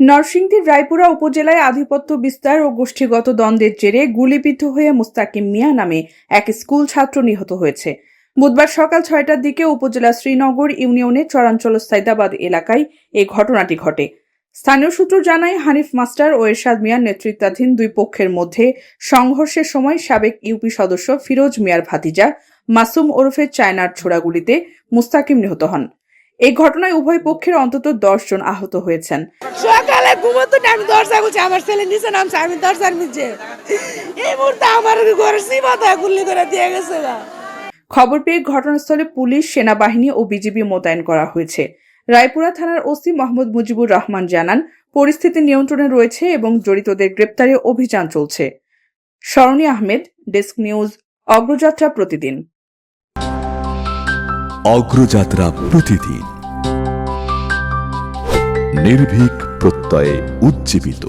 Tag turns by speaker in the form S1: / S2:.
S1: নরসিংদীর রায়পুরা উপজেলায় আধিপত্য বিস্তার ও গোষ্ঠীগত দ্বন্দ্বের জেরে গুলিবিদ্ধ হয়ে মুস্তাকিম মিয়া নামে এক স্কুল ছাত্র নিহত হয়েছে। বুধবার সকাল ৬টার দিকে উপজেলা শ্রীনগর ইউনিয়নের চরাঞ্চল সাইদাবাদ এলাকায় এই ঘটনাটি ঘটে। স্থানীয় সূত্র জানায়, হানিফ মাস্টার ও এরশাদ মিয়ার নেতৃত্বাধীন দুই পক্ষের মধ্যে সংঘর্ষের সময় সাবেক ইউপি সদস্য ফিরোজ মিয়ার ভাতিজা মাসুম ওরফে চায়নার ছোড়াগুলিতে মুস্তাকিম নিহত হন। এই ঘটনায় উভয় পক্ষের অন্তত 10 জন আহত হয়েছেন।
S2: সকালে ঘুমোতো না, আমি দরজা খুলছি, আমার ছেলে নিচে নামছে, আমি দরজার নিচে, এই মুহূর্তে আমার ঘরের সীমাটা গুলি করে দিয়ে গেছে।
S1: খবর পেয়ে ঘটনাস্থলে পুলিশ, সেনাবাহিনী ও বিজিবি মোতায়েন করা হয়েছে। রায়পুরা থানার ওসি মোহাম্মদ মুজিবুর রহমান জানান, পরিস্থিতি নিয়ন্ত্রণে রয়েছে এবং জড়িতদের গ্রেপ্তারে অভিযান চলছে। স্মরণী আহমেদ, ডেস্ক নিউজ, অগ্রযাত্রা প্রতিদিন।
S3: অগ্রযাত্রা প্রতিদিন, নির্ভীক প্রত্যয়ে উজ্জীবিত।